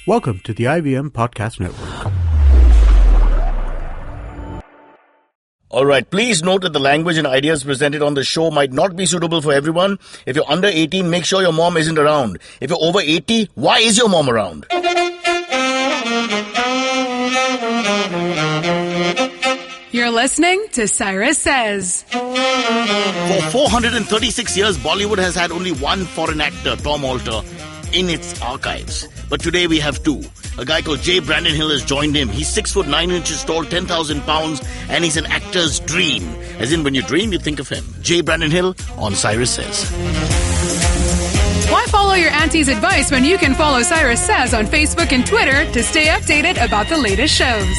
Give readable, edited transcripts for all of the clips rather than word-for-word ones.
Welcome to the IVM Podcast Network. All right, please note that the language and ideas presented on the show might not be suitable for everyone. If you're under 18, make sure your mom isn't around. If you're over 80, why is your mom around? You're listening to Cyrus Says. For 436 years, Bollywood has had only one foreign actor, Tom Alter, in its archives. But today we have two. A guy called J. Brandon Hill has joined him. He's 6 foot 9 inches tall, 10,000 pounds, and he's an actor's dream. As in, when you dream, you think of him. J. Brandon Hill on Cyrus Says. Why follow your auntie's advice when you can follow Cyrus Says on Facebook and Twitter to stay updated about the latest shows?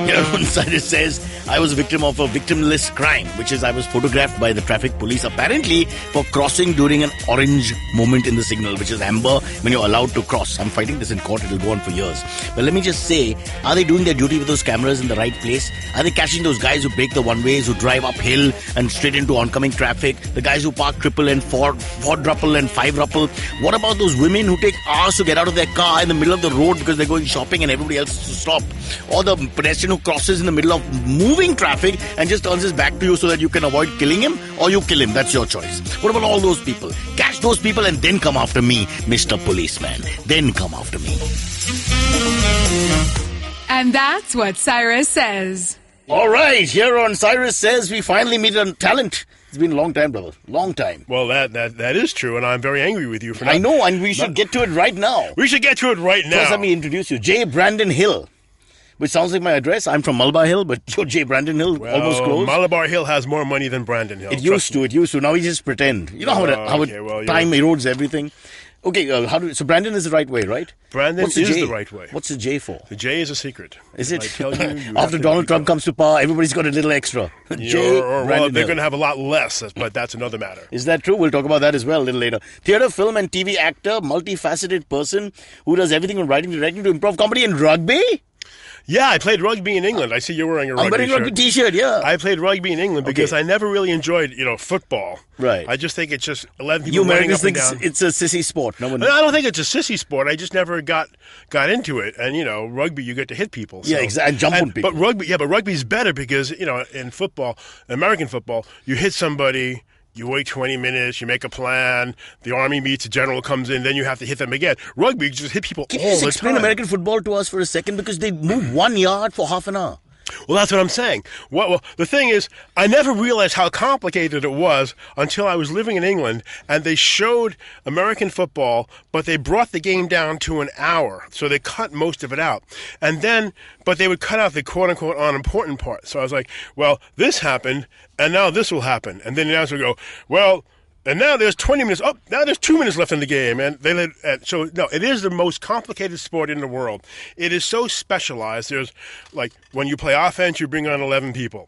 Here on Cyrus Says, I was a victim of a victimless crime, which is I was photographed by the traffic police apparently for crossing during an orange moment in the signal, which is amber when you're allowed to cross. I'm fighting this in court. It'll go on for years. But let me just say, are they doing their duty with those cameras in the right place? Are they catching those guys who break the one-ways, who drive uphill and straight into oncoming traffic? The guys who park triple and quadruple and five-ruple? What about those women who take hours to get out of their car in the middle of the road because they're going shopping and everybody else to stop? Or the pedestrian who crosses in the middle of moving traffic and just turns his back to you so that you can avoid killing him, or you kill him. That's your choice. What about all those people? Catch those people and then come after me, Mr. Policeman. Then come after me. And that's what Cyrus Says. All right, here on Cyrus Says, we finally meet a talent. It's been a long time, brother. Long time. Well, that is true, and I'm very angry with you for that. I know, and we should get to it right now. We should get to it right now. First, let me introduce you. J. Brandon Hill. Which sounds like my address. I'm from Malabar Hill, but you're J. Brandon Hill, almost close. Malabar Hill has more money than Brandon Hill. It used to. Now we just pretend. You know how time erodes everything. Okay, so Brandon is the right way, right? Brandon is the right way. What's the J for? The J is a secret. Is it? I tell you After Donald Trump comes to power, everybody's got a little extra. Well, they're going to have a lot less, but that's another matter. Is that true? We'll talk about that as well a little later. Theatre, film and TV actor, multifaceted person who does everything from writing, directing to improv comedy and rugby? Yeah, I played rugby in England. I see you're wearing a rugby shirt. I'm wearing a rugby t-shirt, yeah. I played rugby in England because I never really enjoyed, football. Right. I just think it's just 11 people running up and down. It's a sissy sport. I don't think it's a sissy sport. I just never got into it. And, rugby, you get to hit people. So. Yeah, exactly. And jump on people. But rugby's better because, in football, American football, you hit somebody. You wait 20 minutes, you make a plan, the army meets, the general comes in, then you have to hit them again. Rugby, you just hit people all the time. Can you just explain American football to us for a second? Because they move 1 yard for half an hour. Well, that's what I'm saying. Well, the thing is, I never realized how complicated it was until I was living in England, and they showed American football, but they brought the game down to an hour, so they cut most of it out. But they would cut out the quote-unquote unimportant part. So I was like, well, this happened, and now this will happen. And then the announcer would go, well... And now there's 20 minutes. Oh, now there's 2 minutes left in the game. And it is the most complicated sport in the world. It is so specialized. There's, when you play offense, you bring on 11 people.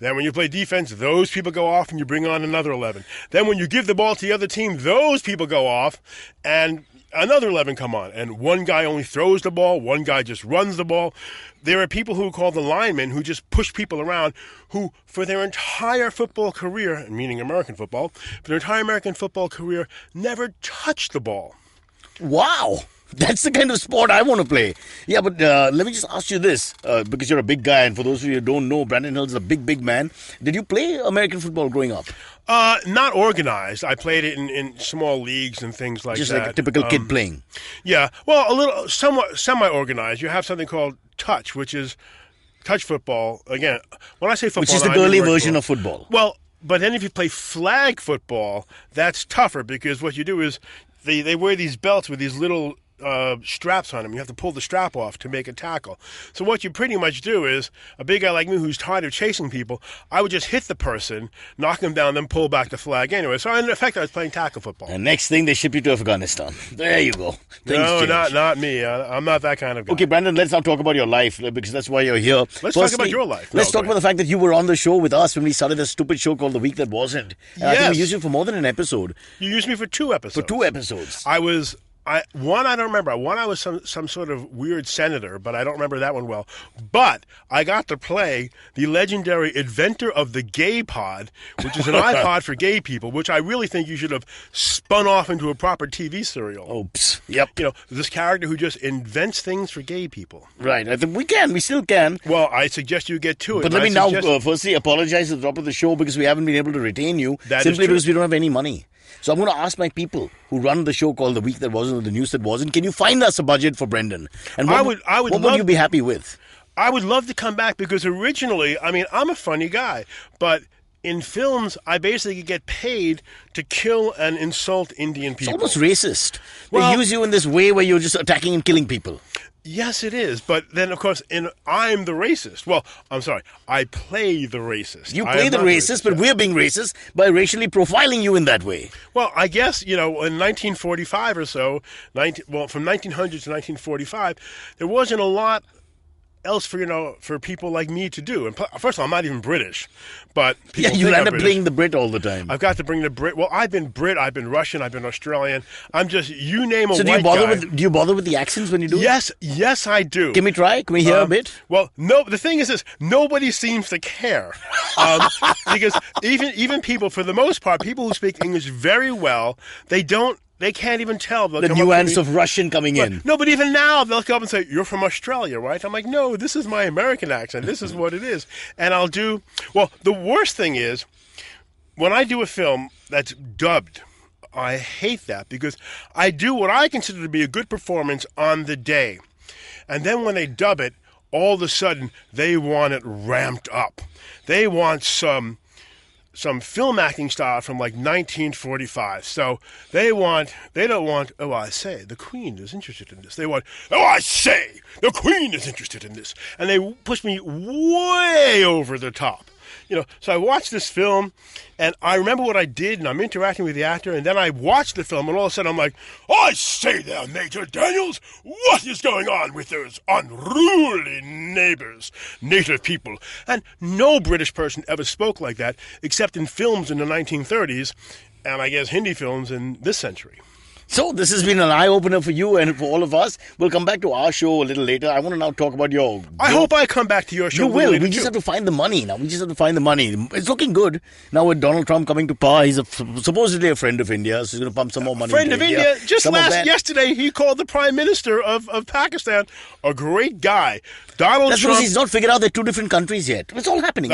Then when you play defense, those people go off and you bring on another 11. Then when you give the ball to the other team, those people go off and another 11 come on. And one guy only throws the ball. One guy just runs the ball. There are people who are called the linemen who just push people around who, for their entire football career, meaning American football, for their entire American football career, never touched the ball. Wow. That's the kind of sport I want to play. Yeah, but let me just ask you this, because you're a big guy, and for those of you who don't know, Brandon Hill's a big, big man. Did you play American football growing up? Not organized. I played it in small leagues and things like just that. Just like a typical kid playing? Yeah. Well, somewhat semi-organized. You have something called touch, which is touch football. Again, when I say football... Which is the girly version of football. Well, but then if you play flag football, that's tougher because what you do is they wear these belts with these little... straps on them. You have to pull the strap off to make a tackle. So what you pretty much do is, a big guy like me who's tired of chasing people, I would just hit the person, knock them down, then pull back the flag anyway. So in effect, I was playing tackle football. And next thing, they ship you to Afghanistan. There you go. No, not me. I'm not that kind of guy. Okay, Brandon, let's now talk about your life, because that's why you're here. Let's talk about your life. Let's talk about the fact that you were on the show with us when we started this stupid show called The Week That Wasn't. Yes. I think we used you for more than an episode. You used me for 2 episodes. For 2 episodes. I was I don't remember. One, I was some sort of weird senator, but I don't remember that one well. But I got to play the legendary inventor of the gay pod, which is an iPod for gay people, which I really think you should have spun off into a proper TV serial. Oops. Yep. This character who just invents things for gay people. Right. I think we still can. Well, I suggest you get to it. But let me now firstly apologize at the top of the show because we haven't been able to retain you simply because we don't have any money. So I'm going to ask my people who run the show called The Week That Wasn't or The News That Wasn't, can you find us a budget for Brendan? And what would you be happy with? I would love to come back because originally, I'm a funny guy, but in films, I basically get paid to kill and insult Indian people. It's almost racist. They use you in this way where you're just attacking and killing people. Yes, it is. But then, of course, I'm the racist. Well, I'm sorry. I play the racist. You play the racist, but we're being racist by racially profiling you in that way. Well, I guess, in 1945 or so, from 1900 to 1945, there wasn't a lot else for people like me to do. And first of all, I'm not even British, but people you end up playing the Brit all the time. I've got to bring the Brit. Well, I've been Brit, I've been Russian, I've been Australian. I'm just you name a white guy. Do you bother with the accents when you do it? Yes, I do. Can we try? Can we hear a bit? Well, no. The thing is this: nobody seems to care because even people, for the most part, people who speak English very well, they can't even tell. The nuance of Russian coming in. No, but even now, they'll come up and say, "You're from Australia, right?" I'm like, "No, this is my American accent. This is what it is." And I'll do... Well, the worst thing is, when I do a film that's dubbed, I hate that because I do what I consider to be a good performance on the day. And then when they dub it, all of a sudden, they want it ramped up. They want some film acting style from like 1945. So they don't want, "Oh, I say, the Queen is interested in this." They want, "Oh, I say, the Queen is interested in this." And they push me way over the top. So I watched this film, and I remember what I did, and I'm interacting with the actor, and then I watched the film, and all of a sudden I'm like, "I say there, Major Daniels, what is going on with those unruly neighbors, native people?" And no British person ever spoke like that, except in films in the 1930s, and I guess Hindi films in this century. So this has been an eye-opener for you and for all of us. We'll come back to our show a little later. I want to now talk about your... I hope I come back to your show. You will. We just have to find the money now. It's looking good. Now with Donald Trump coming to power, he's supposedly a friend of India, so he's going to pump some more money into India. Friend of India. Just yesterday, he called the Prime Minister of Pakistan a great guy. That's Trump... because he's not figured out they're two different countries yet. It's all happening.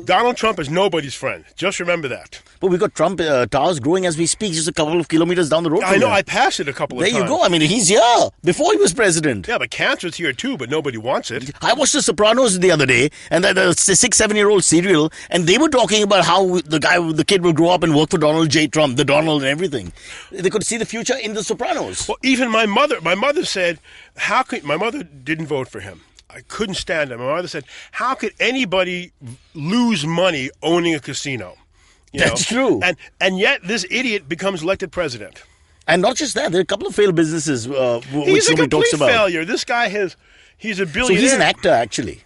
Donald Trump is nobody's friend. Just remember that. But we've got Trump towers growing as we speak, just a couple of kilometers down the road. I know. I passed it a couple of times. There you go. He's here before he was president. Yeah, but cancer's here too, but nobody wants it. I watched The Sopranos the other day, and the 6-7-year-old serial, and they were talking about how the kid will grow up and work for Donald J. Trump, the Donald and everything. They could see the future in The Sopranos. Well, even my mother said, my mother didn't vote for him. I couldn't stand him. My mother said, "How could anybody lose money owning a casino?" That's true. And yet this idiot becomes elected president. And not just that, there are a couple of failed businesses which nobody talks about. He's a complete failure. This guy he's a billionaire. So he's an actor, actually,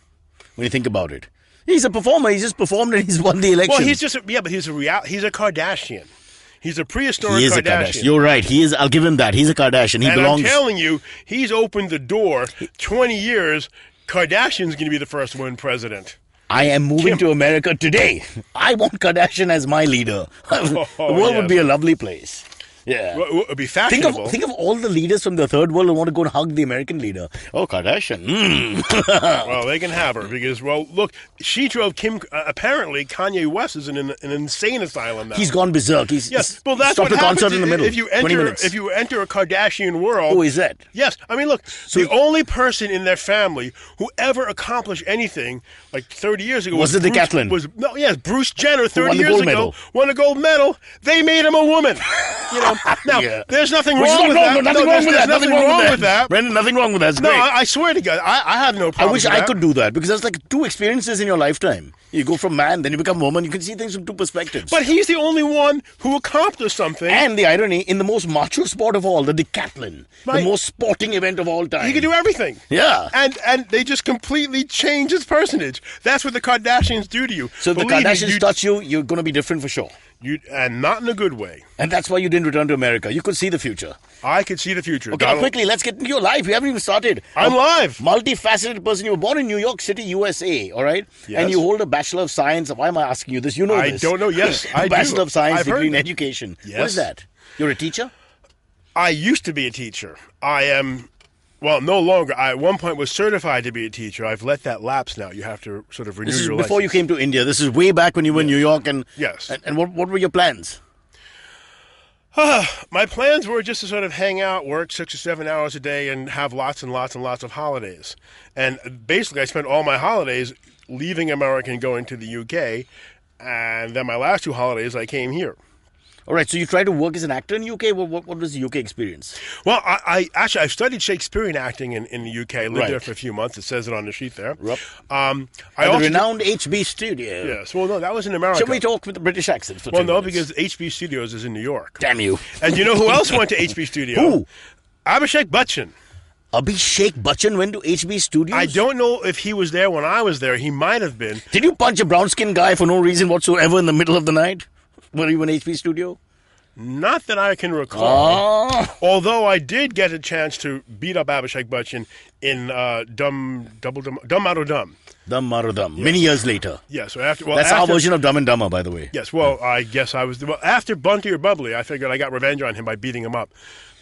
when you think about it. He's a performer. He's just performed and he's won the election. Well, but he's a Kardashian. He's a prehistoric Kardashian. A Kardashian. You're right. He is. I'll give him that. He's a Kardashian. I'm telling you, he's opened the door. 20 years, Kardashian's going to be the first woman president. I am moving to America today. I want Kardashian as my leader. The world would be a lovely place. Yeah. Well, it would be fashionable. Think of all the leaders from the third world who want to go and hug the American leader. Oh, Kardashian. Well, they can have her because, look, she drove apparently Kanye West is in an insane asylum now. He's gone berserk. That's stopped what a concert in the middle. If you enter a Kardashian world. Who is that? Yes. Look, the only person in their family who ever accomplished anything like 30 years ago was it the Decathlon? Bruce Jenner 30 years ago won a gold medal. They made him a woman. Now, there's nothing wrong with that. Nothing wrong with that. Brendan, nothing wrong with that. It's no, great. I swear to God, I have no problem I wish I could do that because that's like two experiences in your lifetime. You go from man, then you become woman. You can see things from two perspectives. But he's the only one who accomplished something. And the irony, in the most macho sport of all, the decathlon, the most sporting event of all time. He can do everything. Yeah. And they just completely change his personage. That's what the Kardashians do to you. So if the Kardashians touch you, you're going to be different for sure. And not in a good way. And that's why you didn't return return to America. You could see the future. I could see the future. Okay, now quickly, let's get into your life. We haven't even started. I'm live. Multifaceted person. You were born in New York City, USA, all right? Yes. And you hold a Bachelor of Science. Why am I asking you this? You know this. I don't know. Yes, I do. Bachelor of Science I've degree heard in that. education. Yes. What is that? You're a teacher? I used to be a teacher. I am, well, no longer. I at one point was certified to be a teacher. I've let that lapse now. You have to sort of renew This is your before you license. came to India. This is way back when you were in New York. And Yes. And what were your plans? My plans were just to sort of hang out, work 6 or 7 hours a day, and have lots and lots and lots of holidays. And basically, I spent all my holidays leaving America and going to the UK. And then my last 2 holidays, I came here. All right, so you tried to work as an actor in the UK? What was the UK experience? Well, I actually I studied Shakespearean acting in the UK. I lived Right. there for a few months. It says it on the sheet there. Yep. I At the also renowned HB studio. yes. Well, no, that was in America. Shall we talk with the British accent for Well, 10 no, minutes? because HB Studios is in New York. Damn you. And you know who else went to HB Studio? Who? Abhishek Bachchan. Abhishek Bachchan went to HB Studios? I don't know if he was there when I was there. He might have been. Did you punch a brown-skinned guy for no reason whatsoever in the middle of the night? Were you in HB Studio? Not that I can recall. Ah. Although I did get a chance to beat up Abhishek Bachchan in Dumb Out of Dumb. Dumb Maro Dumb. Many years later. Yeah, so after... Well, That's after, our version of Dumb and Dumber, by the way. Yes, well, I guess I was... Well, after Bunty or Bubbly, I figured I got revenge on him by beating him up.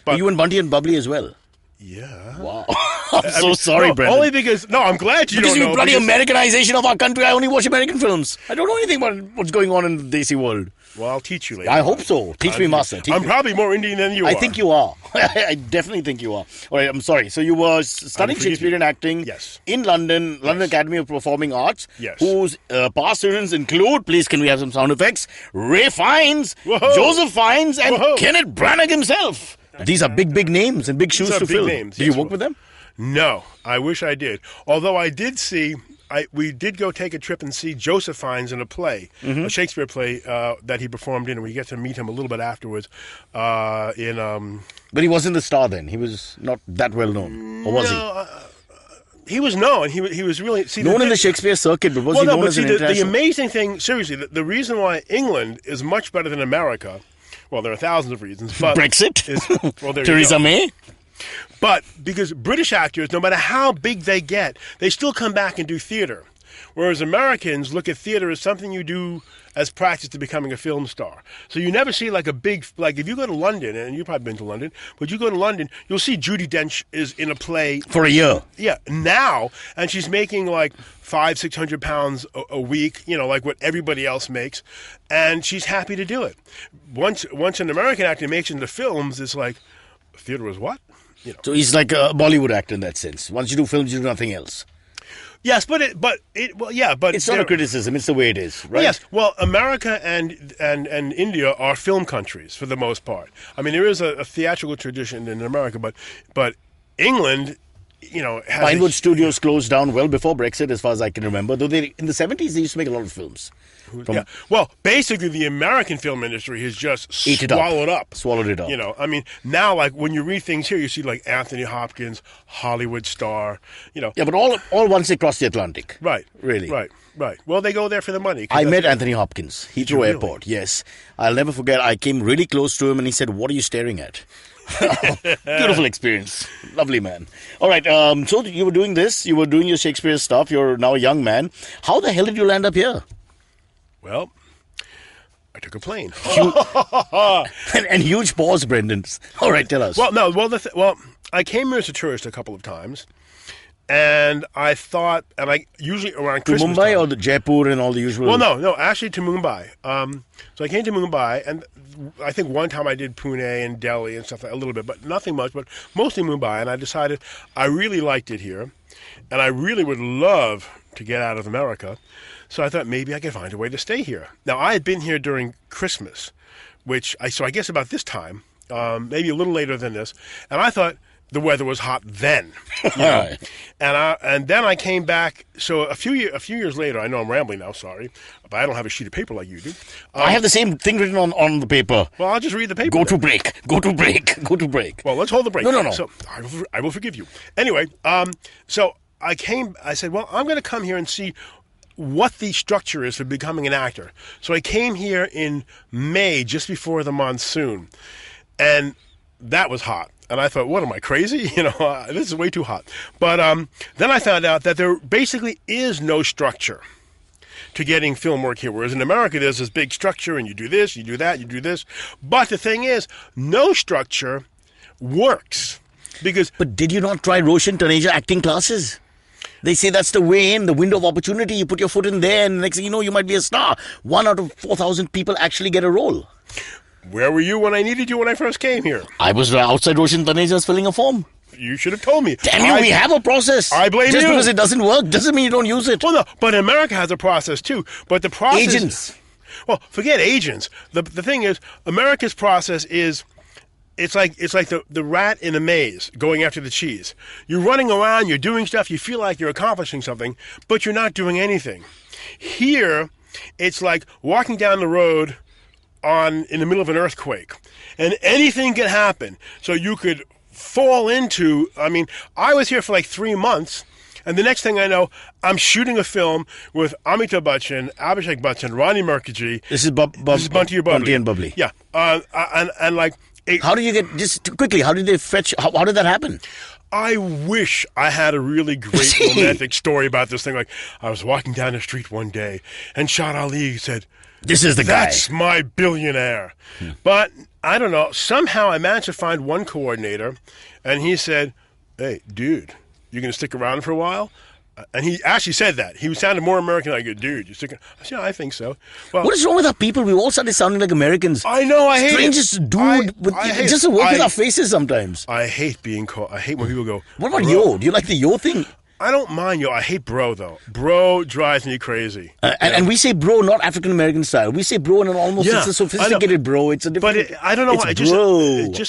But You and Bunty and Bubbly as well? yeah... Wow. I'm so sorry, no, Brendan. Only because... No, I'm glad you Because don't of know. the bloody because- Americanization of our country, I only watch American films. I don't know anything about what's going on in the Desi world. Well, I'll teach you later. I hope so. Teach me, master. Teach I'm me. probably more Indian than you are. I think you are. I definitely think you are. All right, I'm sorry. So you were studying forgive you. Shakespearean acting Yes. in London, London Academy of Performing Arts, Yes. whose past students include, please can we have some sound effects, Ray Fiennes, Whoa. Joseph Fiennes, and Whoa. Kenneth Branagh himself. These are big, big names and big shoes are to big fill. names, Did yes. you work with them? No, I wish I did. Although I did see... we did go take a trip and see Joseph Fiennes in a play, a Shakespeare play that he performed in, and we get to meet him a little bit afterwards in... But he wasn't the star then. He was not that well known. Or was he was known. He was really... See, he? Known in the Shakespeare circuit, but was well, he no, known but as see, an the international? amazing thing, seriously, the reason why England is much better than America, well, there are thousands of reasons, but... Brexit? Well, there you Theresa go. May? But because British actors, no matter how big they get, they still come back and do theater. Whereas Americans look at theater as something you do as practice to becoming a film star. So you never see like a big, like if you go to London, and you've probably been to London, but you go to London, you'll see Judi Dench is in a play. For a year. Yeah, now, and she's making like £500-600 a week, you know, like what everybody else makes, and she's happy to do it. Once an American actor makes it into films, it's like, theater is what? You know. So he's like a Bollywood actor in that sense. Once you do films, you do nothing else. Yes, but It's not a criticism. It's the way it is, right? Yes, well, America and India are film countries for the most part. I mean, there is a theatrical tradition in America, but England, you know, has Pinewood Studios closed down well before Brexit, as far as I can remember. Though in the 70s, they used to make a lot of films. Yeah. Well, basically, the American film industry has just Ate it up. Swallowed it up. You know, I mean, now, like, when you read things here, you see, like, Anthony Hopkins, Hollywood star, you know. Yeah, but all once they cross the Atlantic. Right. Really? Right. Well, they go there for the money. I met Anthony Hopkins, Heathrow really? Airport, yes. I'll never forget, I came really close to him and he said, "What are you staring at?" Beautiful experience. Lovely man. All right, so you were doing this, you were doing your Shakespeare stuff, you're now a young man. How the hell did you land up here? Well, I took a plane. And huge pause, Brendan. All right, tell us. Well, no. Well, I came here as a tourist a couple of times, and I thought, and I usually around to Christmas Mumbai time, or the Jaipur and all the usual? Well, no, actually to Mumbai. So I came to Mumbai, and I think one time I did Pune and Delhi and stuff, a little bit, but nothing much, but mostly Mumbai. And I decided I really liked it here, and I really would love to get out of America. So I thought maybe I could find a way to stay here. Now, I had been here during Christmas, so I guess about this time, maybe a little later than this, and I thought the weather was hot then. You know? And then I came back. So a few years later, I know I'm rambling now, sorry, but I don't have a sheet of paper like you do. I have the same thing written on the paper. Well, I'll just read the paper. Go to then. break. Well, let's hold the break. No. So I will forgive you. Anyway, so I said, well, I'm going to come here and see what the structure is for becoming an actor. So I came here in May, just before the monsoon. And that was hot. And I thought, what, am I crazy? This is way too hot. But then I found out that there basically is no structure to getting film work here. Whereas in America, there's this big structure, and you do this, you do that, you do this. But the thing is, no structure works. But did you not try Roshan Taneja acting classes? They say that's the way in, the window of opportunity. You put your foot in there, and next thing you know, you might be a star. 1 out of 4,000 people actually get a role. Where were you when I needed you when I first came here? I was outside Roshan Taneja's filling a form. You should have told me. Damn you, we have a process. I blame Just you. because it doesn't work doesn't mean you don't use it. Well, no, but America has a process too. But the process... Agents. Well, forget agents. The thing is, America's process is... It's like the rat in a maze going after the cheese. You're running around, you're doing stuff, you feel like you're accomplishing something, but you're not doing anything. Here, it's like walking down the road in the middle of an earthquake, and anything can happen. So you could fall into... I was here for like 3 months, and the next thing I know, I'm shooting a film with Amitabh Bachchan, Abhishek Bachchan, Ronnie Mukherjee. This is Bunty and Bubbly. Yeah, and like... How did you get, just quickly, how did they fetch, how did that happen? I wish I had a really great romantic story about this thing. Like, I was walking down the street one day, and Shah Ali said, "This is the guy. That's my billionaire." But, I don't know, somehow I managed to find one coordinator, and he said, "Hey, dude, you going to stick around for a while?" And he actually said that. He sounded more American, like a dude. I said, yeah, I think so. Well, what is wrong with our people? We all started sounding like Americans. I know, I hate Strangest it. dude. Just to work with our faces sometimes. I hate being called. I hate when people go, what about bro? yo? Do you like the yo thing? I don't mind yo. I hate bro, though. Bro drives me crazy. And we say bro, not African-American style. We say bro in an almost, it's a sophisticated bro. It's a different... But I don't know why. It just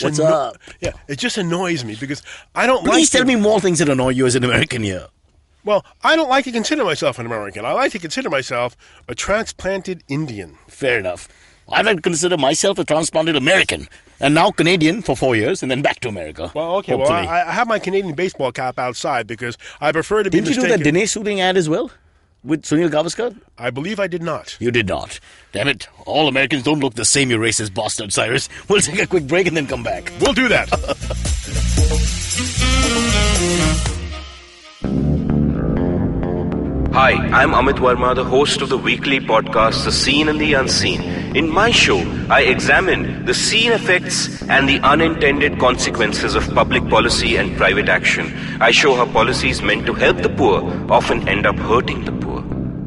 what's up? Yeah, it just annoys me because I don't Please tell me more things that annoy you as an American here. Well, I don't like to consider myself an American. I like to consider myself a transplanted Indian. Fair enough. I like to consider myself a transplanted American. And now Canadian for 4 years and then back to America. Well, okay. Hopefully. Well, I have my Canadian baseball cap outside because I prefer to be Didn't mistaken. you do that Dinesh Soothing ad as well? With Sunil Gavaskar? I believe I did not. You did not. Damn it. All Americans don't look the same, you racist bastard, Cyrus. We'll take a quick break and then come back. We'll do that. Hi, I'm Amit Verma, the host of the weekly podcast, The Seen and the Unseen. In my show, I examine the seen effects and the unintended consequences of public policy and private action. I show how policies meant to help the poor often end up hurting the poor.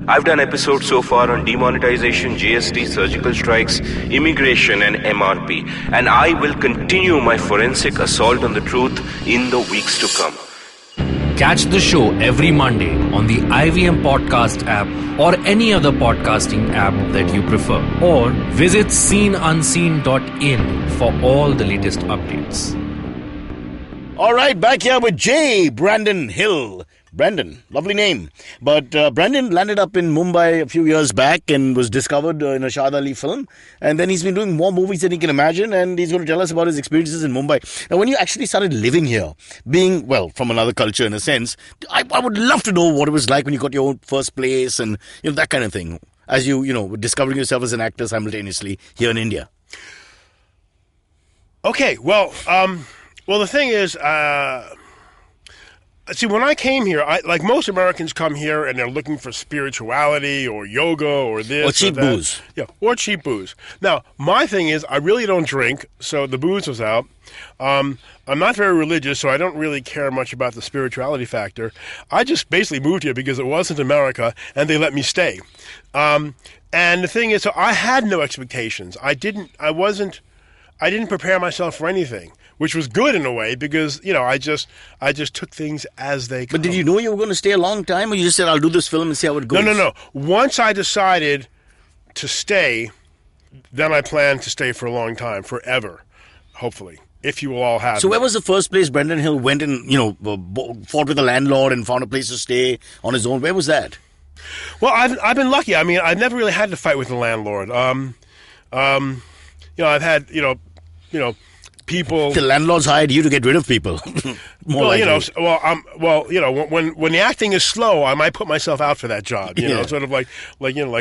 I've done episodes so far on demonetization, GST, surgical strikes, immigration and MRP. And I will continue my forensic assault on the truth in the weeks to come. Catch the show every Monday on the IVM Podcast app or any other podcasting app that you prefer. Or visit seenunseen.in for all the latest updates. All right, back here with Brandon Hill. Brandon, lovely name. But Brandon landed up in Mumbai a few years back and was discovered in a Shah Ali film. And then he's been doing more movies than he can imagine. And he's going to tell us about his experiences in Mumbai. Now, when you actually started living here, being, well, from another culture in a sense, I would love to know what it was like when you got your own first place and, that kind of thing. As you, were discovering yourself as an actor simultaneously here in India. Okay, well, the thing is... See, when I came here, like most Americans come here and they're looking for spirituality or yoga or this or cheap booze. Yeah, or cheap booze. Now, my thing is I really don't drink, so the booze was out. I'm not very religious, so I don't really care much about the spirituality factor. I just basically moved here because it wasn't America and they let me stay. And the thing is, so I had no expectations. I didn't prepare myself for anything, which was good in a way because, I just took things as they come. But did you know you were going to stay a long time or you just said, I'll do this film and see how it goes? No. Once I decided to stay, then I planned to stay for a long time, forever, hopefully, if you will all have So me. where was the first place Brandon Hill went and, fought with the landlord and found a place to stay on his own? Where was that? Well, I've been lucky. I mean, I've never really had to fight with the landlord. I've had, people. The landlords hired you to get rid of people. More Well, likely. when the acting is slow, I might put myself out for that job. You know, Yeah. sort of like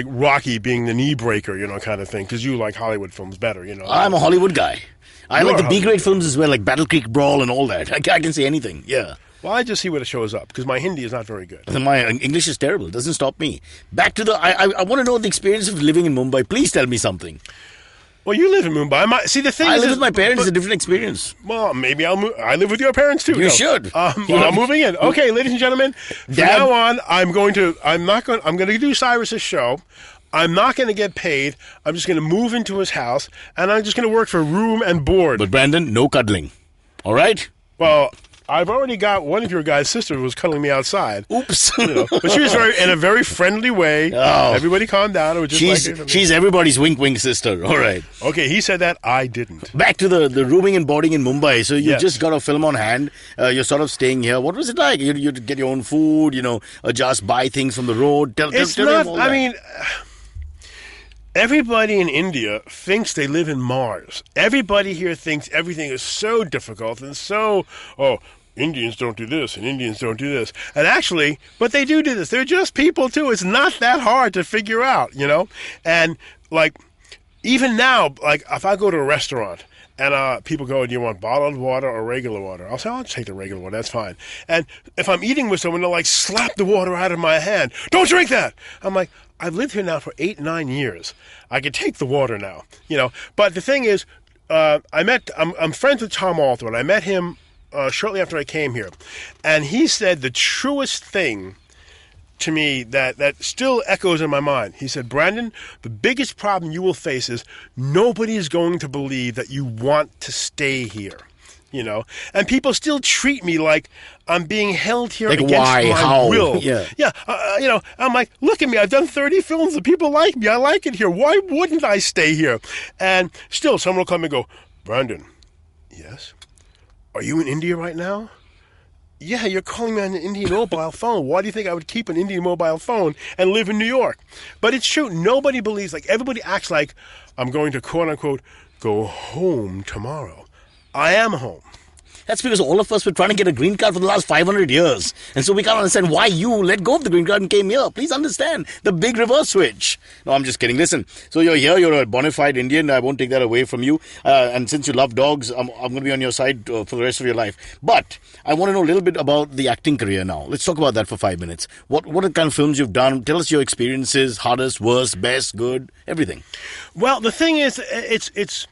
Rocky being the knee breaker, kind of thing. Because you like Hollywood films better, I'm a Hollywood guy. I like the You're a B-grade films as well, like Battle Creek Brawl and all that. I can say anything, yeah. Well, I just see what it shows up because my Hindi is not very good. My English is terrible. It doesn't stop me. Back to I want to know the experience of living in Mumbai. Please tell me something. Well, you live in Mumbai. See, the thing I is, live with my parents. It's a different experience. Well, maybe I'll move. I live with your parents too. You should. I'm moving in. Okay, ladies and gentlemen. From Dad- now on, I'm going to do Cyrus's show. I'm not going to get paid. I'm just going to move into his house, and I'm just going to work for room and board. But Brandon, no cuddling. All right? Well, I've already got one of your guys' sisters who was cuddling me outside. Oops. But she was in a very friendly way. Oh. Everybody calm down. It was just She's everybody's wink sister. All right. Okay, he said that. I didn't. Back to the rooming and boarding in Mumbai. So you Yes. just got a film on hand. You're sort of staying here. What was it like? You get your own food, just buy things from the road. Tell It's me not. all that. I mean, everybody in India thinks they live in Mars. Everybody here thinks everything is so difficult and so, Indians don't do this and Indians don't do this. And actually, but they do this. They're just people too. It's not that hard to figure out, And like, even now, like if I go to a restaurant and people go, do you want bottled water or regular water? I'll say, I'll just take the regular water. That's fine. And if I'm eating with someone, they'll like slap the water out of my hand. Don't drink that. I'm like, I've lived here now for 8-9 years. I can take the water now, But the thing is, I'm friends with Tom Althorne. I met him shortly after I came here, and he said the truest thing to me that still echoes in my mind. He said, Brandon, the biggest problem you will face is nobody is going to believe that you want to stay here. And people still treat me like I'm being held here Like, against why? my How? will. Yeah. I'm like, look at me. I've done 30 films. The people like me. I like it here. Why wouldn't I stay here? And still, someone will come and go, Brandon, yes? Are you in India right now? Yeah, you're calling me on an Indian mobile phone. Why do you think I would keep an Indian mobile phone and live in New York? But it's true. Nobody believes, like, everybody acts like I'm going to, quote unquote, go home tomorrow. I am home. That's because all of us were trying to get a green card for the last 500 years. And so we can't understand why you let go of the green card and came here. Please understand the big reverse switch. No, I'm just kidding. Listen, so you're here. You're a bona fide Indian. I won't take that away from you. And since you love dogs, I'm going to be on your side for the rest of your life. But I want to know a little bit about the acting career now. Let's talk about that for 5 minutes. What are the kind of films you've done? Tell us your experiences, hardest, worst, best, good, everything. Well, the thing is, it's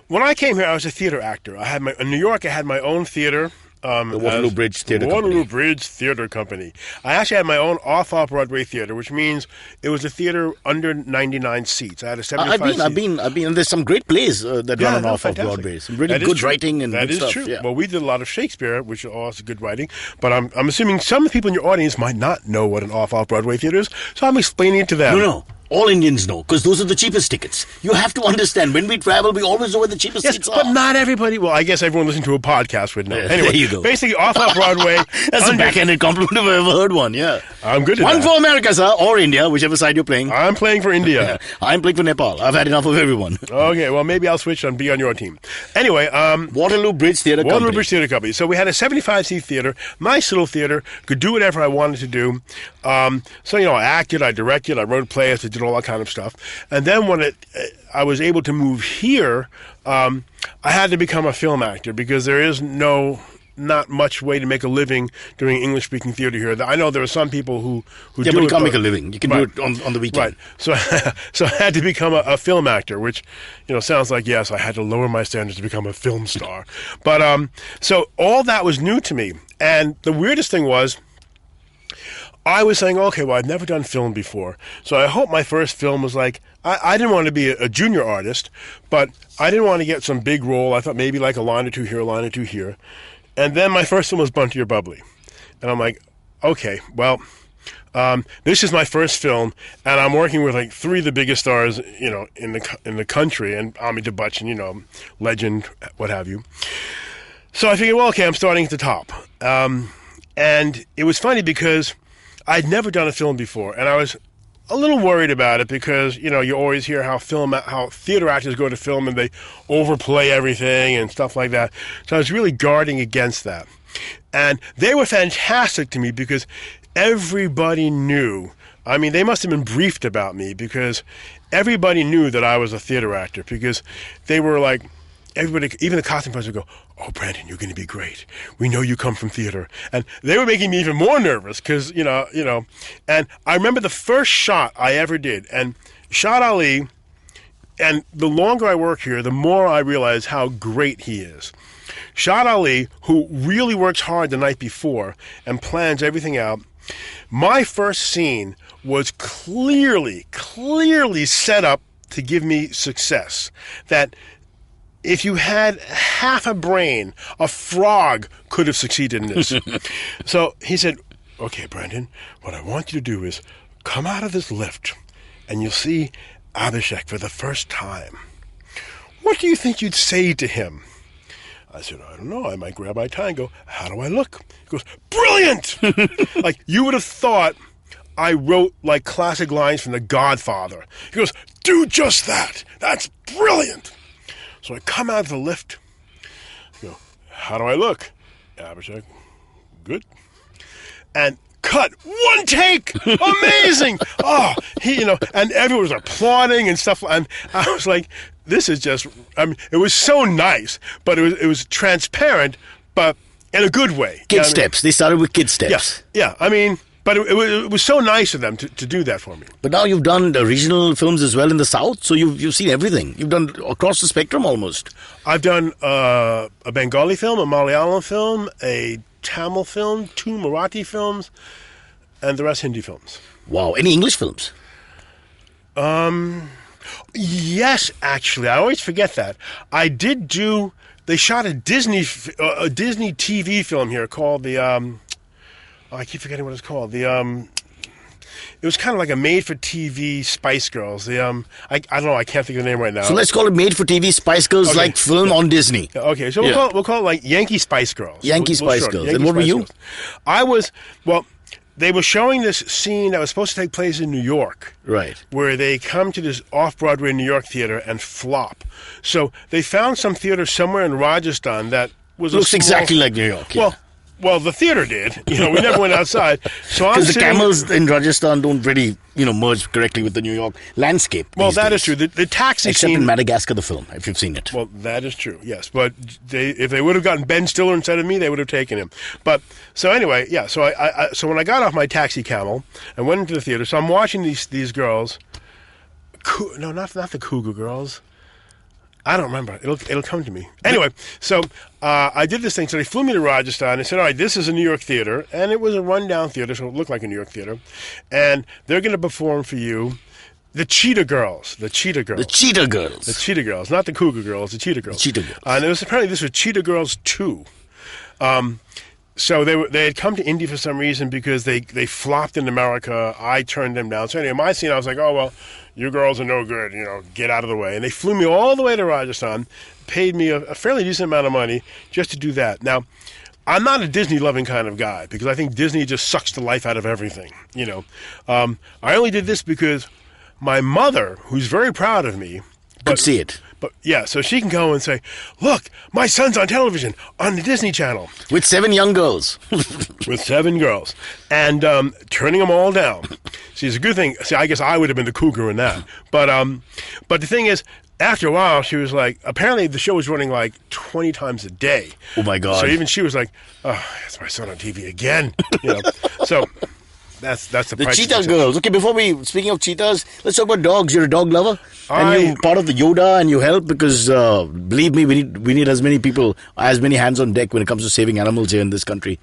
when I came here, I was a theater actor. In New York, I had my own theater. The Waterloo Bridge Theater Waterloo Company. Bridge Theater Company. I actually had my own off-Broadway theater, which means it was a theater under 99 seats. I had a 75 seat. I've been. And there's some great plays that run off of fantastic. Broadway. Some really That is good true. writing and that good is stuff. true. Yeah. Well, we did a lot of Shakespeare, which is also good writing. But I'm assuming some people in your audience might not know what an off-Broadway theater is, so I'm explaining it to them. No. All Indians know, because those are the cheapest tickets. You have to understand, when we travel, we always know where the cheapest Yes, seats but are. not everybody. Well, I guess everyone listening to a podcast would know. Yeah, Anyway, there you go. Basically, off-Broadway. That's a backhanded compliment if I ever heard one, yeah. I'm good at One that. for America, sir, or India, whichever side you're playing. I'm playing for India. I'm playing for Nepal. I've had enough of everyone. Okay, well, maybe I'll switch and be on your team. Anyway, Waterloo Bridge Theater Waterloo Company. Bridge Theater Company. So we had a 75-seat theater, nice little theater, could do whatever I wanted to do. So, I acted, I directed, I wrote plays, I did all that kind of stuff. And then when I was able to move here, I had to become a film actor because there is not much way to make a living doing English-speaking theater here. I know there are some people who Yeah, do but you it, can't make a living. You can Right. do it on the weekend. Right. So I had to become a film actor, which, sounds like, yes, I had to lower my standards to become a film star. But so all that was new to me. And the weirdest thing was, I was saying, okay, well, I've never done film before. So I hope my first film was like, I didn't want to be a junior artist, but I didn't want to get some big role. I thought maybe like a line or two here, a line or two here. And then my first film was Bunty or Bubbly. And I'm like, okay, well, this is my first film, and I'm working with like three of the biggest stars, in the country, and Amitabh Bachchan, legend, what have you. So I figured, well, okay, I'm starting at the top. And it was funny because I'd never done a film before, and I was a little worried about it because, you always hear how theater actors go to film and they overplay everything and stuff like that. So I was really guarding against that. And they were fantastic to me because everybody knew. I mean, they must have been briefed about me because everybody knew that I was a theater actor because they were like, everybody, even the costume person would go, "Oh, Brandon, you're going to be great. We know you come from theater." And they were making me even more nervous because, and I remember the first shot I ever did and shot Ali. And the longer I work here, the more I realize how great he is. Shot Ali, who really works hard the night before and plans everything out. My first scene was clearly set up to give me success. That if you had half a brain, a frog could have succeeded in this. So he said, "Okay, Brandon, what I want you to do is come out of this lift and you'll see Abhishek for the first time. What do you think you'd say to him?" I said, "I don't know. I might grab my tie and go, 'How do I look?'" He goes, "Brilliant!" Like, you would have thought I wrote, like, classic lines from The Godfather. He goes, "Do just that. That's brilliant." So I come out of the lift. I go, "How do I look?" Abhishek, "Good." And cut. One take. Amazing. And everyone was applauding and stuff. And I was like, this is just, it was so nice, but it was transparent, but in a good way. Kid steps. They started with kid steps. Yeah. But it was so nice of them to do that for me. But now you've done the regional films as well in the South, so you've seen everything. You've done across the spectrum almost. I've done a Bengali film, a Malayalam film, a Tamil film, 2 Marathi films, and the rest Hindi films. Wow. Any English films? Yes, actually. I always forget that. I did do... They shot a Disney TV film here called the... I keep forgetting what it's called. It was kind of like a made-for-TV Spice Girls. I don't know. I can't think of the name right now. So let's call it made-for-TV Spice Girls, okay. like film on Disney. Okay, so we'll call it like Yankee Spice Girls. Spice Girls. And what were you? I was, they were showing this scene that was supposed to take place in New York. Right. Where they come to this off-Broadway New York theater and flop. So they found some theater somewhere in Rajasthan that was looks exactly like New York. Yeah. Well, the theater did. We never went outside. So because the camels in Rajasthan don't really, merge correctly with the New York landscape. Well, that is true. The taxi except scene, in Madagascar, the film, if you've seen it. Well, that is true. Yes, but if they would have gotten Ben Stiller instead of me, they would have taken him. But so anyway, yeah. So so when I got off my taxi camel and went into the theater, so I'm watching these girls. No, not the Cougar Girls. I don't remember. It'll come to me. Anyway, so I did this thing. So they flew me to Rajasthan. They said, "All right, this is a New York theater." And it was a rundown theater, so it looked like a New York theater. And they're going to perform for you the Cheetah Girls. The Cheetah Girls. The Cheetah Girls. The Cheetah Girls. Not the Cougar Girls, the Cheetah Girls. The Cheetah Girls. And apparently this was Cheetah Girls 2. So they had come to India for some reason because they flopped in America. I turned them down. So anyway, my scene, I was like, "Oh, well, you girls are no good, get out of the way." And they flew me all the way to Rajasthan, paid me a fairly decent amount of money just to do that. Now, I'm not a Disney-loving kind of guy because I think Disney just sucks the life out of everything, I only did this because my mother, who's very proud of me... Could see it. But yeah, so she can go and say, "Look, my son's on television on the Disney Channel." With 7 young girls. With 7 girls. And turning them all down. See, it's a good thing. See, I guess I would have been the cougar in that. But the thing is, after a while, she was like, apparently the show was running like 20 times a day. Oh, my God. So even she was like, "Oh, it's my son on TV again." So... That's the Cheetah Girls. Okay, speaking of cheetahs, let's talk about dogs. You're a dog lover, and you're part of the Yoda, and you help because believe me, we need as many people, as many hands on deck when it comes to saving animals here in this country.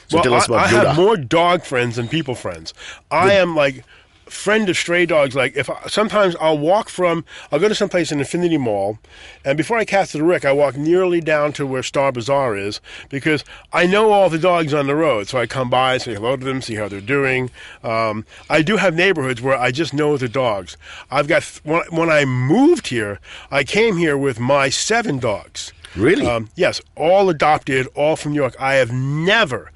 So tell us about Yoda. I have more dog friends than people friends. I am like friend of stray dogs. Like sometimes I'll go to some place in Infinity Mall, and before I cast the Rick, I walk nearly down to where Star Bazaar is because I know all the dogs on the road. So I come by, say hello to them, see how they're doing. I do have neighborhoods where I just know the dogs. I've got when I moved here, I came here with my 7 dogs. Really? Yes, all adopted, all from New York. I have never,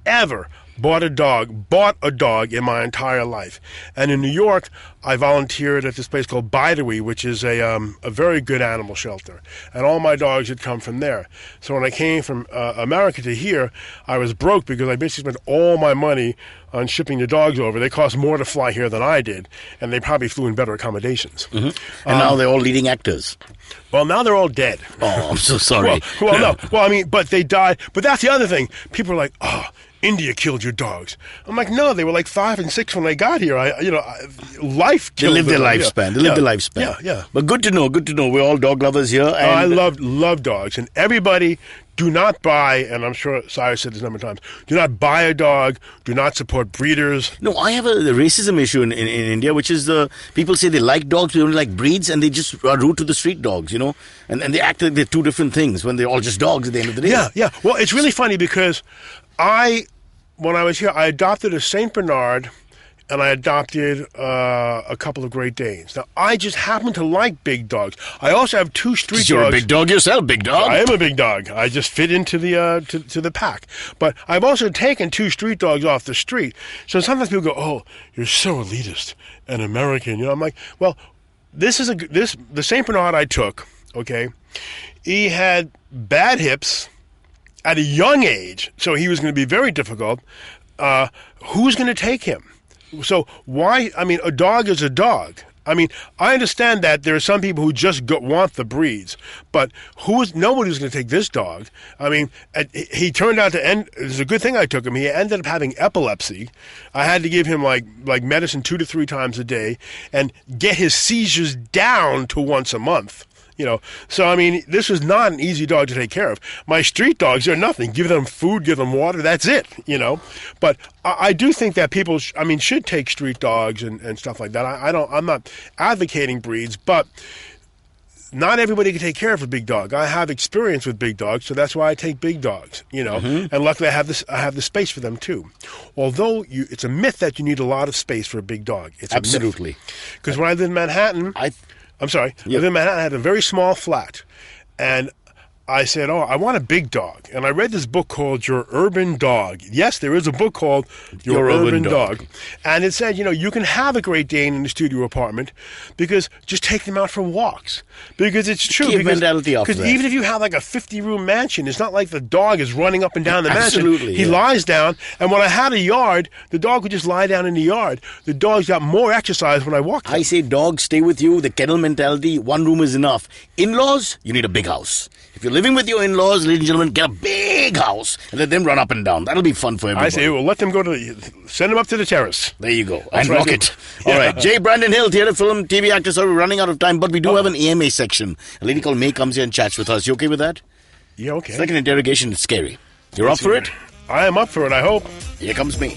ever bought a dog in my entire life. And in New York, I volunteered at this place called Bidery, which is a very good animal shelter. And all my dogs had come from there. So when I came from America to here, I was broke because I basically spent all my money on shipping the dogs over. They cost more to fly here than I did, and they probably flew in better accommodations. And now they're all leading actors. Well, now they're all dead. Oh, I'm so sorry. No. Well, I mean, but they died. But that's the other thing. People are like, oh, India killed your dogs. I'm like, no, they were like 5 and 6 when they got here. Life killed them. They lived their lifespan. Yeah. But good to know. We're all dog lovers here. And I love dogs. And everybody, do not buy, and I'm sure Cyrus said this a number of times, do not buy a dog, do not support breeders. No, I have a racism issue in India, which is people say they like dogs, they only like breeds, and they just are rude to the street dogs, and they act like they're two different things when they're all just dogs at the end of the day. Yeah. Well, it's really funny because when I was here, I adopted a Saint Bernard, and I adopted a couple of Great Danes. Now, I just happen to like big dogs. I also have 2 street dogs. You're a big dog yourself, big dog. I am a big dog. I just fit into the to the pack. But I've also taken 2 street dogs off the street. So sometimes people go, "Oh, you're so elitist and American." I'm like, well, the Saint Bernard I took. Okay, he had bad hips at a young age, so he was going to be very difficult. Who's going to take him? So why? I mean, a dog is a dog. I mean, I understand that there are some people who just want the breeds, but nobody's going to take this dog. I mean, he turned out to end. It's a good thing I took him. He ended up having epilepsy. I had to give him like medicine 2 to 3 times a day and get his seizures down to once a month. So I mean, this was not an easy dog to take care of. My street dogs are nothing. Give them food, give them water. That's it. But I do think that people, should take street dogs and stuff like that. I'm not advocating breeds, but not everybody can take care of a big dog. I have experience with big dogs, so that's why I take big dogs. And luckily I have the space for them too. Although it's a myth that you need a lot of space for a big dog. It's absolutely because when I lived in Manhattan. I'm sorry. I lived in Manhattan. I had a very small flat, and I said, I want a big dog. And I read this book called Your Urban Dog. Yes, there is a book called Your Urban Dog. And it said, you can have a Great Dane in a studio apartment because just take them out for walks. Because it's true. Because even if you have like a 50-room mansion, it's not like the dog is running up and down the mansion. He lies down. And when I had a yard, the dog would just lie down in the yard. The dogs got more exercise when I walked them. I say dogs stay with you. The kennel mentality, 1 room is enough. In-laws, you need a big house. If you're living with your in-laws, ladies and gentlemen, get a big house and let them run up and down. That'll be fun for everybody. I say, well, let them send them up to the terrace. There you go. And rock it. All right. J. Brandon Hill, theatre, film, TV actor. Sorry, we're running out of time, but we do have an AMA section. A lady called May comes here and chats with us. You okay with that? Yeah, okay. It's like an interrogation. It's scary. You're up for it? I am up for it, I hope. Here comes May.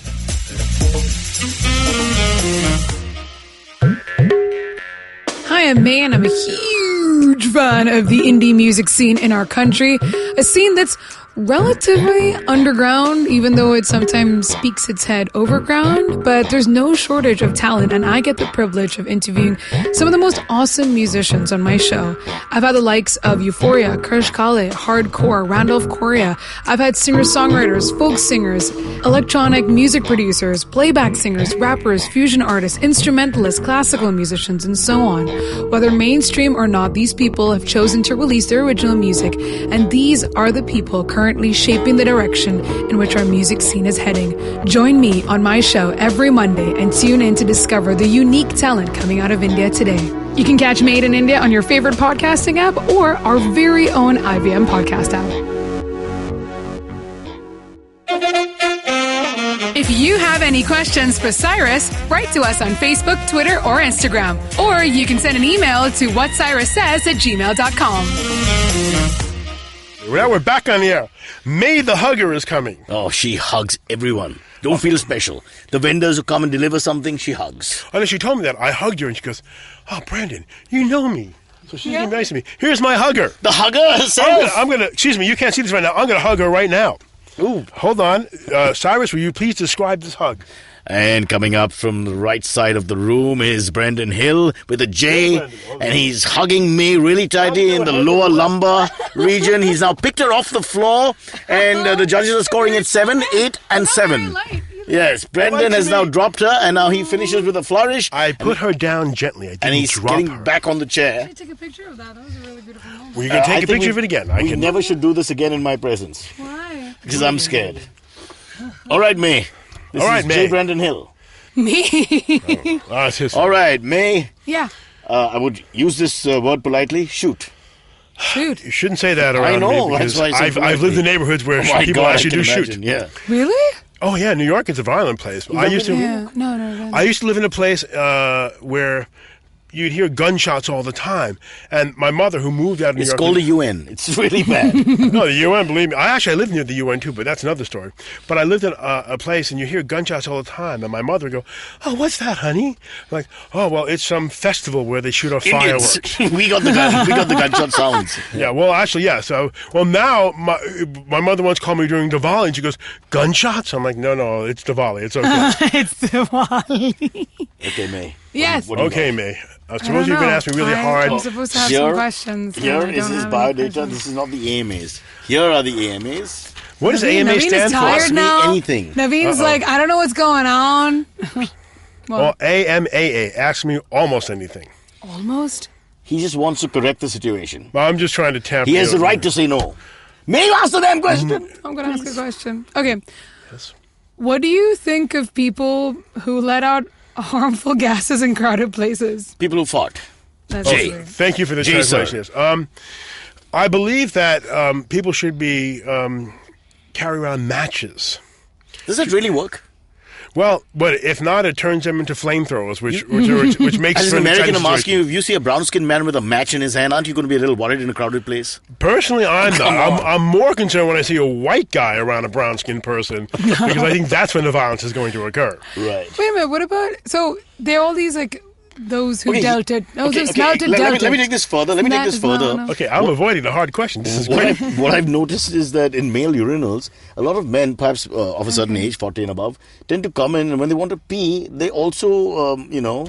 Hi, I'm May, and I'm a huge fan of the indie music scene in our country. A scene that's relatively underground, even though it sometimes speaks its head overground. But there's no shortage of talent, and I get the privilege of interviewing some of the most awesome musicians on my show. I've had the likes of Euphoria, Krish Kale, Hardcore, Randolph Correa. I've had singer-songwriters, folk singers, electronic music producers, playback singers, rappers, fusion artists, instrumentalists, classical musicians, and so on. Whether mainstream or not, these people have chosen to release their original music, and these are the people currently shaping the direction in which our music scene is heading. Join me on my show every Monday and tune in to discover the unique talent coming out of India today. You can catch Made in India on your favorite podcasting app or our very own IVM podcast app. If you have any questions for Cyrus, write to us on Facebook, Twitter, or Instagram. Or you can send an email to whatcyrussays@gmail.com. Well, we're back on the air. May the Hugger is coming. Oh, she hugs everyone. Don't feel special. The vendors who come and deliver something, she hugs. Oh, she told me that. I hugged her, and she goes, "Oh, Brandon, you know me." So she's being nice to me. Here's my hugger. The hugger herself. I'm gonna, excuse me, you can't see this right now. I'm going to hug her right now. Ooh. Hold on. Cyrus, will you please describe this hug? And coming up from the right side of the room is Brendan Hill with a J. And he's hugging me really tightly in the lower lumbar region. He's now picked her off the floor. And the judges are scoring at 7, 8, and 7. Yes, Brendan has now dropped her, and now he finishes with a flourish. I put her down gently. I didn't and he's drop getting her. back on the chair. Should I take a picture of that? That was a really beautiful moment. Well, you can take a picture of it again. We never should do this again in my presence. Why? Because I'm scared. All right, May. This All right, is May. J. Brendan Hill. Me? It's his All right, May. Yeah. I would use this word politely. Shoot. Shoot. You shouldn't say that around I know, me that's because why I said I've politely. lived in neighborhoods where Oh my people God, actually I can do imagine, shoot. Yeah. Really? Oh yeah, New York is a violent place. I used to. Yeah. No. I used to live in a place where you'd hear gunshots all the time. And my mother, who moved out of New It's York... called a UN. It's really bad. No, the UN, believe me. I lived near the UN too, but that's another story. But I lived in a place and you hear gunshots all the time. And my mother would go, "Oh, what's that, honey?" I'm like, "Oh, well, it's some festival where they shoot off Indians. fireworks." we got the gunshot sounds. Yeah, well, actually, yeah. So, well, now my mother once called me during Diwali and she goes, "Gunshots?" I'm like, no, it's Diwali. It's okay. It's Diwali. Okay, May. Yes. What do you Okay, got? May. I suppose you're going to ask me really hard. I'm supposed to have Here- some questions. Here I is don't his have any biodata. questions. This is not the AMAs. Here are the AMAs. What does AMA Naveen stand is for? tired Ask me now. anything. Naveen's like, I don't know what's going on. Well, AMAA. Ask me almost anything. Almost. He just wants to correct the situation. Well, I'm just trying to tamper. He has the it. right to say no. May you answer that question? I'm going to ask a question. Okay. Yes. What do you think of people who let out harmful gases in crowded places? People who fought. That's Jay. weird. Thank you for the Jay, sir. translation. Yes. I believe that people should be carry around matches. Does that really work? Well, but if not, it turns them into flamethrowers, which makes As for an an American, exciting I'm asking you, situation. if you see a brown-skinned man with a match in his hand, aren't you going to be a little worried in a crowded place? Personally, I'm Come not. on. I'm more concerned when I see a white guy around a brown-skinned person because I think that's when the violence is going to occur. Right. Wait a minute. What about... So, there are all these, like, those who Okay, dealt it. Those who okay, dealt it, let dealt me it. take this further. Let me take this No, further. no. Okay, I'm avoiding the hard question. This is What, great. what I've noticed is that in male urinals, a lot of men, perhaps of a certain age, 40 and above, tend to come in and when they want to pee, they also,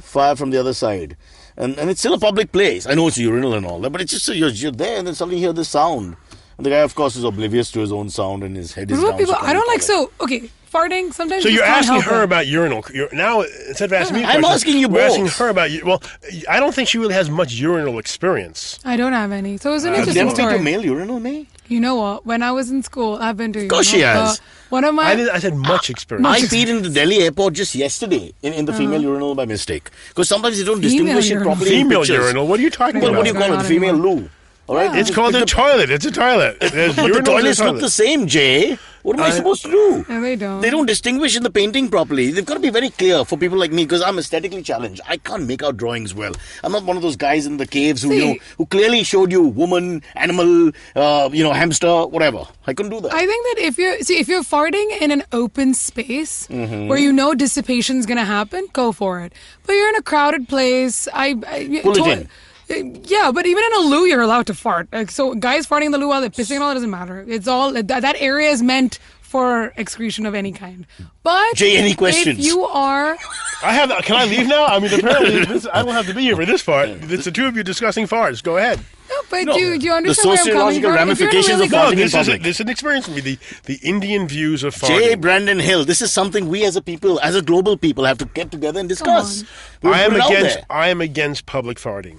fire from the other side. And it's still a public place. I know it's a urinal and all that, but it's just you're there and then suddenly you hear this sound. And the guy, of course, is oblivious to his own sound and his head is What down. about people... so I don't like... can't So, okay, farting, sometimes So you you're just can't asking help her it. about urinal. Now, instead of asking me, I'm questions, asking you we're both. asking her about. Well, I don't think she really has much urinal experience. I don't have any. So, it's an You've interesting never been to a story. male urinal, May? You know what? When I was in school, I've been to... Of course she has. One of my... I said much experience. I peed in the Delhi airport just yesterday in the female urinal by mistake. Because sometimes they don't Female distinguish it urinal. properly in Female pictures. urinal. What are you talking Well, about? what do you call it? Not The female anymore. loo. All right? It's called a toilet. It's a toilet. There's But the urinals toilets and look the same, Jay. What am I supposed to do? No, they don't. They don't distinguish in the painting properly. They've got to be very clear for people like me because I'm aesthetically challenged. I can't make out drawings well. I'm not one of those guys in the caves who who clearly showed you woman, animal, hamster, whatever. I couldn't do that. I think that if you're farting in an open space where you know dissipation's gonna happen, go for it. But you're in a crowded place. Pull it in. Yeah, but even in a loo, you're allowed to fart. Like, so guys farting in the loo while they're pissing and all, it doesn't matter. It's all that area is meant for excretion of any kind. But Jay, any questions? if you are... Can I leave now? I mean, apparently I don't have to be here for this part. It's the two of you discussing farts. Go ahead. No, but do you understand where I'm coming sociological from? If you're in a ramifications of really farting in this public. is an experience for me. The Indian views of farting. Jay Brandon Hill, this is something we as a people, as a global people, have to get together and discuss. We'll I am put it out there. I am against public farting.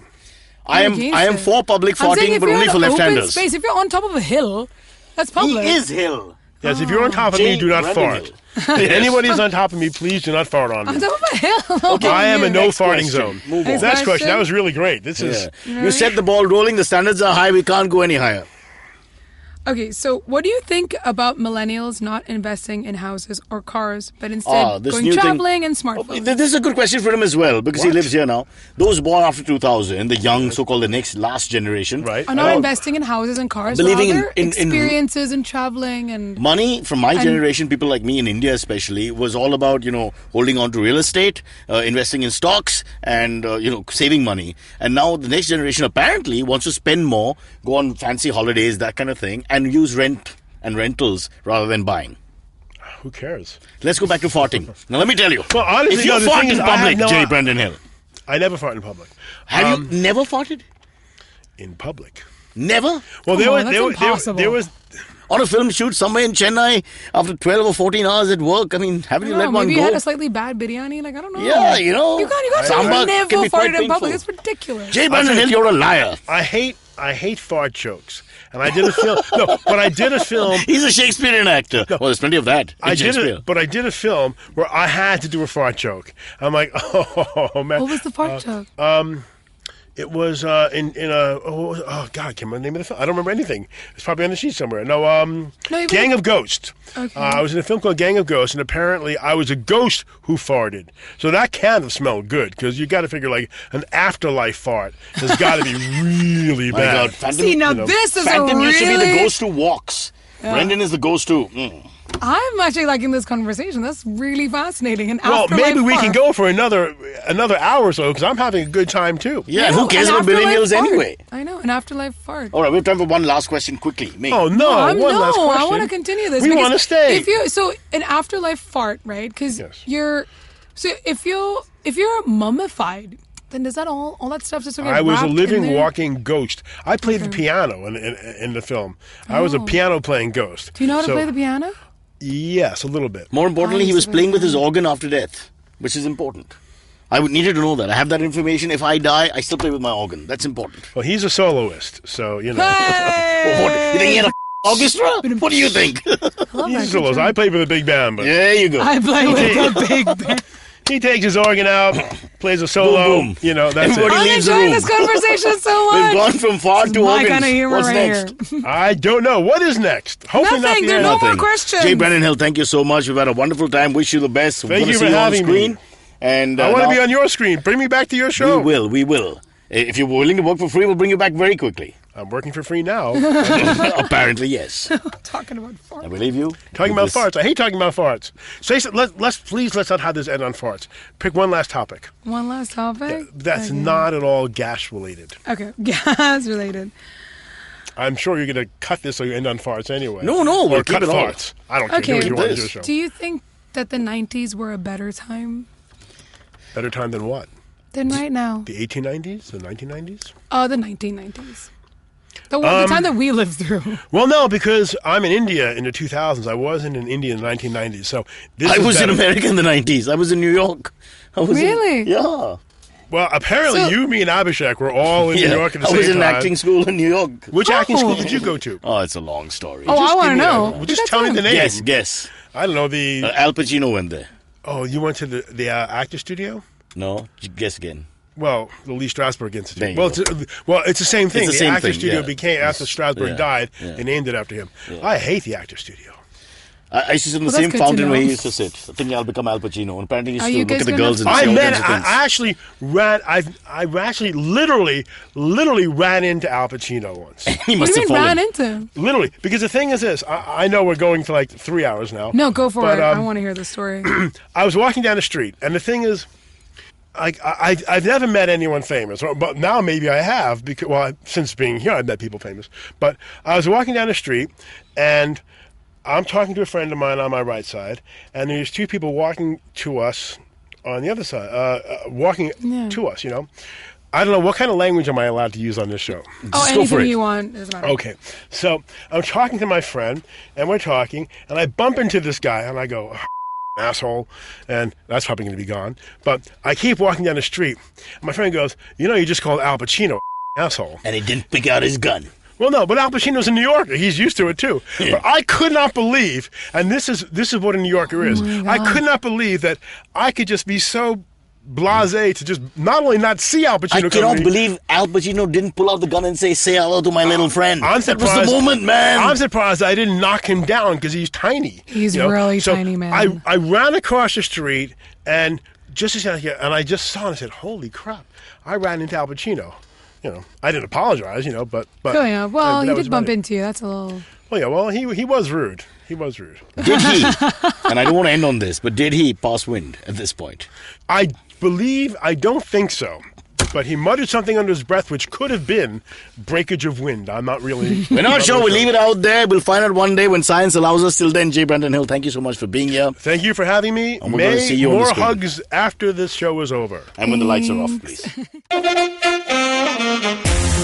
I am against it. for public I'm saying farting, if but you're only in for an open left-handers. space, if you're on top of a hill, that's public. He is Hill. Yes, if you're on top of Jay me, do not Brandon fart. Hill. If anybody is on top of me, please do not fart on On me. top of a hill. Okay, I am a no Next farting question. zone. Move on. Next Next question. question. That was really great. This is. Yeah. You set the ball rolling. The standards are high. We can't go any higher. Okay, so what do you think about millennials not investing in houses or cars, but instead this going new traveling thing. and smartphones? This is a good question for him as well because he lives here now. Those born after 2000, the young, so-called the next last generation, Right. Are not investing in houses and cars, Believing rather in experiences and traveling and... Money from my generation, people like me in India especially, was all about, holding on to real estate, investing in stocks and, saving money. And now the next generation apparently wants to spend more, go on fancy holidays, that kind of thing, and use rent and rentals rather than buying. Who cares? Let's go back to farting. Now, let me tell you. Well, honestly, if you no, the fart thing in is, I public, have no- J. Brandon Hill, I never fart in public. have you never farted? In public. Never? Well, That's impossible. there was. On a film shoot somewhere in Chennai after 12 or 14 hours at work. I mean, haven't you let one maybe go? you had a slightly bad biryani. Like, I don't know. Yeah, you know. You got Sambar to never can be quite farted in public. painful. It's ridiculous. J. Brandon Hill, you're a liar. I hate fart jokes, and I did a film. No, but I did a film. He's a Shakespearean actor. Well, there's plenty of that in Shakespeare. But I did a film where I had to do a fart joke. I'm like, oh man. What was the fart joke? It was God, I can't remember the name of the film. I don't remember anything. It's probably on the sheet somewhere. Gang of Ghosts. Okay. I was in a film called Gang of Ghosts, and apparently I was a ghost who farted. So that kind of smelled good, because you got to figure like an afterlife fart has got to be really My bad. God, Phantom, See, now this is Phantom a used to be the really... ghost who walks. Brendan is the ghost who... I'm actually liking this conversation. That's really fascinating. And Well, afterlife maybe we can fart. go for another hour or so, because I'm having a good time too. Yeah, and who cares an about afterlife millennials fart. anyway? I know, an afterlife fart. All right, we have time for one last question quickly. Me. Oh no! One last question. I want to continue this. We because want to stay. So an afterlife fart, right? Because Yes. if you're mummified, then does that all that stuff just sort of I was a wrapped in living, there? walking ghost. I played the piano in the film. I was a piano playing ghost. Do you know how to play the piano? Yes, a little bit. More importantly, he was playing with his organ after death, which is important. I would needed to know that. I have that information. If I die, I still play with my organ. That's important. Well, he's a soloist, so you know. Oh, what, you think he had a orchestra? What do you think? He's a soloist. I played with a big band, but There you go. I play with a big band. he takes his organ out, plays a solo. Boom, boom. You know, that's Everybody it. I'm leaves the enjoying room. this conversation so much. We've gone from fart to My organs. kind of humor What's right next? here. I don't know. What is next? Hopefully Nothing. not There are the no end. more questions. Jay Brandon Hill, thank you so much. We've had a wonderful time. Wish you the best. Thank you to for see you on having me. screen. And I want to now- be on your screen. Bring me back to your show. We will. If you're willing to work for free, we'll bring you back very quickly. I'm working for free now. Apparently, yes. Talking about farts. I believe you. Talking about This- farts. I hate talking about farts. Let's not have this end on farts. Pick one last topic. One last topic. That's Okay. not at all gas related. Okay, gas related. I'm sure you're going to cut this so you end on farts anyway. No, we'll or keep cut it all. farts. I don't care. Okay. Do what you want to This. do. Show. Do you think that the 90s were a better time Better time than what? than right now? The 1890s? The 1990s? The 1990s. The time that we lived through. Well, no, because I'm in India in the 2000s. I wasn't in India in the 1990s. So this I is was in better. America in the 90s. I was in New York. Really? Yeah. Well, apparently So- you, me, and Abhishek were all in New York at the I same was in time. acting school in New York. Which acting school did you go to? Oh, it's a long story. Oh, I want to Give me know. Well, just tell me the name. Guess. I don't know the. Al Pacino went there. Oh, you went to the actor studio? No? Guess again. Well, the Lee Strasberg There Institute. you Well, it's the same thing. the the same actor thing, studio yeah. became after Strasberg Yeah, died. yeah. They named it after him. Yeah. I hate the actor studio. I used to sit in the Well, that's same good to fountain where he know. used to sit, thinking I'll become Al Pacino. And apparently he used Are to you look guys at the gonna girls and fight? say I all met. kinds of things. I actually ran. I actually literally ran into Al Pacino once. He What must do have you mean fallen. ran into him? Literally, because the thing is this. I know we're going to like 3 hours now. No, go for But, it. I want to hear the story. I was walking down the street, and the thing is, I've never met anyone famous, but now maybe I have because since being here, I've met people famous. But I was walking down the street, and I'm talking to a friend of mine on my right side, and there's two people walking to us on the other side, walking to us. You know, I don't know what kind of language am I allowed to use on this show. Oh, Just go for anything it. you want. Doesn't matter. Okay, so I'm talking to my friend, and we're talking, and I bump into this guy, and I go, asshole, and that's probably going to be gone. But I keep walking down the street, and my friend goes, you just called Al Pacino asshole. And he didn't pick out his gun. Well, no, but Al Pacino's a New Yorker. He's used to it too. But I could not believe, and this is what a New Yorker is. I could not believe that I could just be so blasé to just not only not see Al Pacino. I come cannot to me, believe Al Pacino didn't pull out the gun and say hello to my little friend. I'm That was surprised. the moment, man. I'm surprised I didn't knock him down because he's tiny. He's really tiny, man. I ran across the street and just as I just saw and I said, "Holy crap!" I ran into Al Pacino. I didn't apologize. But Oh, yeah. Well, that he was did bump about it. into you. That's a little. Well, yeah. Well, he was rude. He was rude. Did he? And I don't want to end on this, but did he pass wind at this point? I don't think so. but he muttered something under his breath which could have been breakage of wind. I'm not really... We're not sure. We'll leave it out there. We'll find out one day when science allows us. Till then, J. Brandon Hill, thank you so much for being here. Thank you for having me. And we're going to see you on the more screen. hugs after this show is over. And when the lights are off, please.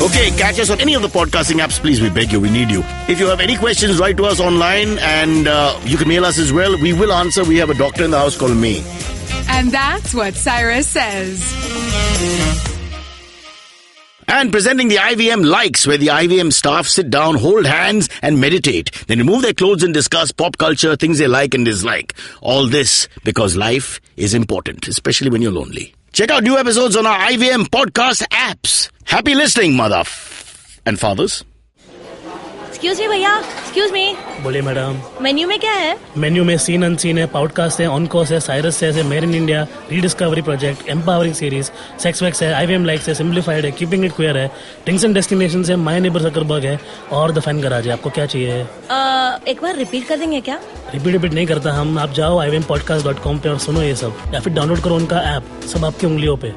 Okay, catch us on any of the podcasting apps, please. We beg you, we need you. If you have any questions, write to us online, and you can mail us as well. We will answer. We have a doctor in the house called May. And that's what Cyrus says. And presenting the IVM Likes, where the IVM staff sit down, hold hands, and meditate. Then remove their clothes and discuss pop culture, things they like and dislike. All this because life is important, especially when you're lonely. Check out new episodes on our IVM podcast apps. Happy listening, mother and fathers. Excuse me भैया, excuse me, बोलिए madam. Menu में क्या है? Menu में scene unseen है, podcast है, on course है, Cyrus says है, made in India, rediscovery project, empowering series, sex wax है, IVM लाइक्स है, सिंप्लीफाइड है, कीपिंग इट क्वियर है, ड्रिंक्स एंड डेस्टिनेशंस है, माय नेबर सकरबर्ग है और द फैन गराज है। आपको क्या चाहिए? एक बार रिपीट कर देंगे क्या? रिपीट नहीं करता हम। आप जाओ IVMpodcast.com पे और सुनो ये सब, या फिर डाउनलोड करो उनका ऐप, सब आपकी उंगलियों पे।